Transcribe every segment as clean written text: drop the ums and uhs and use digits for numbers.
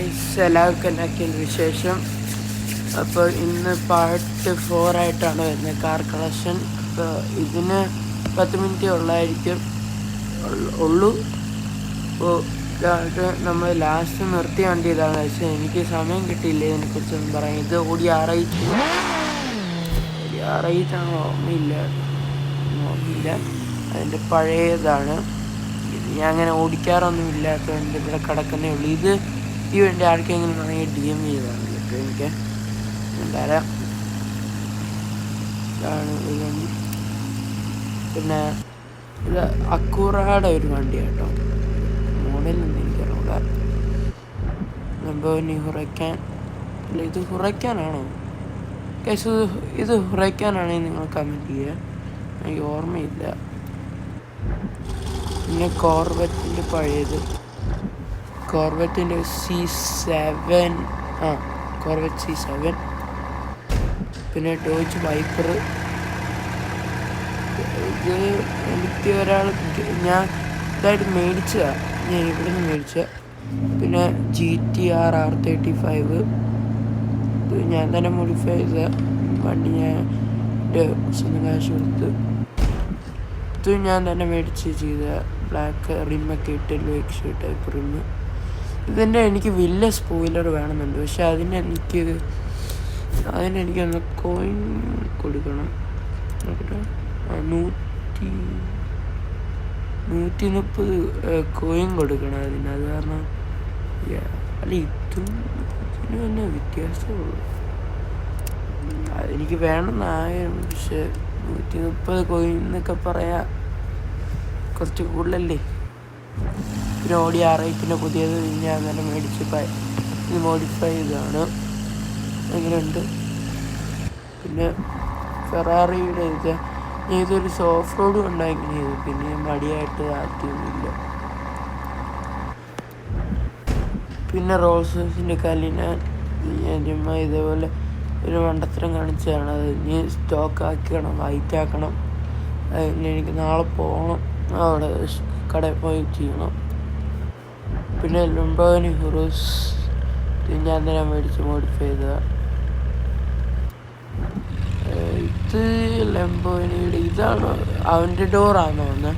Guys, എല്ലാവർക്കും എന്നാക്കിയതിന് വിശേഷം. അപ്പോൾ ഇന്ന് പാർട്ട് 4 ആയിട്ടാണ് വരുന്നത്, കാർ കളക്ഷൻ. അപ്പോൾ ഇതിന് 10 മിനിറ്റേ ഉള്ളൂ. അപ്പോൾ ഇതായിട്ട് നമ്മൾ ലാസ്റ്റ് നിർത്തിയ വണ്ടി ഇതാണെന്ന് വെച്ചാൽ എനിക്ക് സമയം കിട്ടിയില്ല ഇതിനെക്കുറിച്ചൊന്നും പറയാം. ഇത് ഓടി ആറായിട്ടാണോ ഓർമ്മയില്ല, അതിൻ്റെ പഴയതാണ്. ഞാൻ അങ്ങനെ ഓടിക്കാറൊന്നും ഇല്ലാത്തതുകൊണ്ട് ഇവിടെ കിടക്കുന്നേ ഉള്ളൂ. ഇത് ഈ വേണ്ടി ആർക്കെങ്കിലും വേണമെങ്കിൽ DM ചെയ്താണ് കേട്ടോ. എനിക്ക് എന്തായാലും ഇതാണ് ഒരു വണ്ടി. പിന്നെ ഇത് അക്കൂറയുടെ ഒരു വണ്ടി കേട്ടോ. മോഡലൊന്നും എനിക്കറിയില്ല. ലംബോർഗിനി ഹുറൈക്കാൻ. അല്ല, ഇത് ഹുറൈക്കാനാണോ? ഇത് ഹുറൈക്കാനാണെങ്കിൽ നിങ്ങൾ കമൻറ്റ് ചെയ്യുക, എനിക്ക് ഓർമ്മയില്ല. പിന്നെ കോർവെറ്റിൻ്റെ പഴയത്, കോർവെറ്റിൻ്റെ C7, കോർവെറ്റ് C7. പിന്നെ ഡോജ് വൈപ്പർ. ഇത് എനിക്ക് ഒരാൾ ഞാൻ ഇതായിട്ട് മേടിച്ചതാണ്, ഞാൻ ഇവിടെ നിന്ന് മേടിച്ചതാണ്. പിന്നെ GTR R35. ഇത് ഞാൻ തന്നെ മോഡിഫൈ ചെയ്ത വണ്ടി, ഞാൻ എൻ്റെ സ്വന്തം കാശ് കൊടുത്ത് ഇത് ഞാൻ തന്നെ മേടിച്ച് ചെയ്ത ബ്ലാക്ക് റിമ്മൊക്കെ ഇട്ട് ലോക്സ് ടൈപ്പ് റിമ്മ്. ഇതിൻ്റെ എനിക്ക് വലിയ സ്പോയിലർ വേണമെന്നുണ്ട്, പക്ഷെ അതിനെനിക്കൊന്ന് കോയിൻ കൊടുക്കണം. 130 കോയിൻ കൊടുക്കണം അതിന്. അത് കാരണം അല്ല, ഇതിന് തന്നെ വ്യത്യാസമുള്ളൂ. അതെനിക്ക് വേണമെന്നായിരുന്നു, പക്ഷെ 130 കോയിൻ എന്നൊക്കെ പറയാൻ കുറച്ച് കൂടുതലല്ലേ. പിന്നെ ഓടി R8 പുതിയത് ഞാൻ തന്നെ മേടിച്ച് ഇത് മോഡിഫൈ ചെയ്തതാണ്. അങ്ങനെയുണ്ട്. പിന്നെ ഫെറാറിയുടെ ഇതൊരു സോഫ്റ്റ് റോഡ് ഉണ്ടായി ചെയ്തു, പിന്നെ മടിയായിട്ട് ആക്കിയൊന്നുമില്ല. പിന്നെ റോൾസ് റോയ്സിൻ്റെ കല്ലിന് ഞാൻ ചുമ്മാ ഇതേപോലെ ഒരു മണ്ടത്തരം കാണിച്ചതാണ്. അത് ഇനി സ്റ്റോക്ക് ആക്കണം, വൈറ്റ് ആക്കണം. അതിന് എനിക്ക് നാളെ പോകണം, അവിടെ കടയിൽ പോയി ചെയ്യണം. പിന്നെ ലംബോർഗിനി ഹുറൂസ് ഞാൻ തന്നെ മേടിച്ച് മോഡിഫൈ ചെയ്തതാണ്. ഇത് ലംബോർഗിനിയുടെ ഇതാണ്, അവൻ്റെ ഡോറാണെന്ന് തോന്നുന്നത്,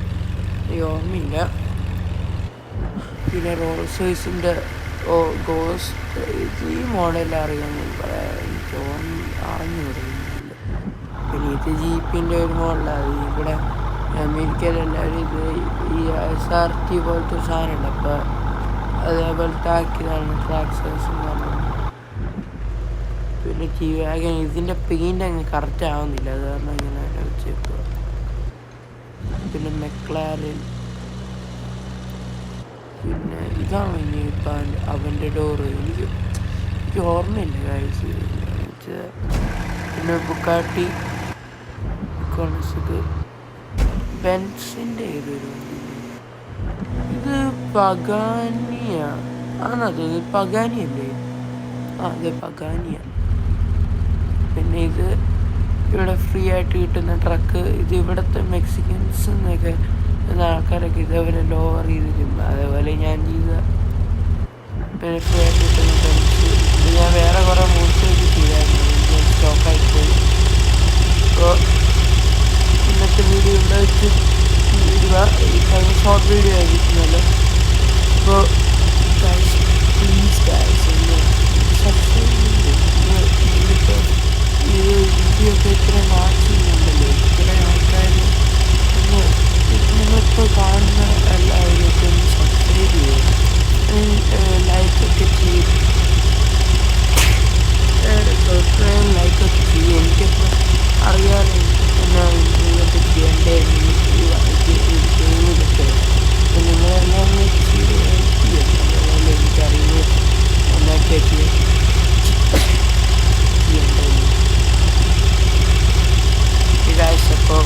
എനിക്ക് ഓർമ്മയില്ല. പിന്നെ റോൾസ് റോയ്സിൻ്റെ ഗോസ്റ്റ്, ഇത് ഈ മോഡൽ അറിയാമെന്ന് പറയാം, എനിക്ക് അറിഞ്ഞുകൂടുന്നില്ല. പിന്നെ ഇത് ജീപ്പിൻ്റെ ഒരു മോഡലാണ്. ഇവിടെ അമേരിക്കയിലെല്ലാവരും ഇത് ഈ SRT പോലത്തെ ഒരു സാധനമുണ്ട്, അപ്പോൾ അതേപോലത്തെ ആക്കിയതാണ് ട്രാക്സേഴ്സ് എന്ന് പറഞ്ഞത്. പിന്നെ G-Wagon, ഇതിൻ്റെ പെയിൻ്റ് അങ്ങ് കറക്റ്റ് ആവുന്നില്ല, അത് കാരണം ഇങ്ങനെ വെച്ചേക്കുക. പിന്നെ മെക്ലാരൻ. പിന്നെ ഇതാണ് ഇനി ഇപ്പം അവൻ്റെ ഡോറ്, എനിക്ക് ഓർമ്മയില്ല കാഴ്ച. പിന്നെ ബുക്കാട്ടി കോൺസിക്ക്, ബെൻസിൻ്റെ ഏതൊരു വണ്ടി, ഇത് പഗാനിയാണ്. ആണത് പഗാനിയല്ലേ? അതെ, പഗാനിയാണ്. പിന്നെ ഇത് ഇവിടെ ഫ്രീ ആയിട്ട് കിട്ടുന്ന ട്രക്ക്. ഇത് ഇവിടുത്തെ മെക്സിക്കൻസ് എന്നൊക്കെ ആൾക്കാരൊക്കെ ഇതേപോലെ ലോവർ ചെയ്തിരും, അതേപോലെ ഞാൻ ചെയ്ത. പിന്നെ ഫ്രീ ആയിട്ട് കിട്ടുന്ന ബെൻസ്. ഇത് ഞാൻ വേറെ കുറേ മോഡിഫൈ ചെയ്തായിരുന്നു, സ്റ്റോക്കായിപ്പോയി. അപ്പോൾ ഇന്നത്തെ വീഡിയോ ഇവിടെ വെച്ച് ഷോർട്ട് വീഡിയോ ആയിരിക്കുന്നല്ലോ. അപ്പോൾ പ്ലീസ് ഒന്ന് സബ്സ്ക്രൈബ് ചെയ്ത് ഈ വീഡിയോ ഒക്കെ ഇത്രയും വാച്ച് ചെയ്യുന്നുണ്ടല്ലോ, ഇത്രയും ആൾക്കാർ. നിങ്ങളിപ്പോൾ കാണുന്ന എല്ലാവരും ഒക്കെ ഒന്ന് സബ്സ്ക്രൈബ് ചെയ്യുക, ലൈക്കൊക്കെ ചെയ്ത് ലൈക്കൊക്കെ ചെയ്യുക. എനിക്കിപ്പോൾ അറിയാതെ എന്നാ ഇതൊക്കെ ചെയ്യേണ്ടേ ഗെയിമിലൊക്കെ. അപ്പം നിങ്ങളെല്ലാം ചെയ്ത് ഹെൽപ്പ് ചെയ്യും, അതുപോലെ എനിക്കറിയുന്നത് ഉണ്ടാക്കിയൊക്കെ ചെയ്യേണ്ടത്. അപ്പോൾ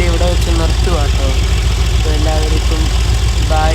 ഇവിടെ വെച്ച് നിർത്തുക കേട്ടോ. അപ്പോൾ എല്ലാവർക്കും ബൈ.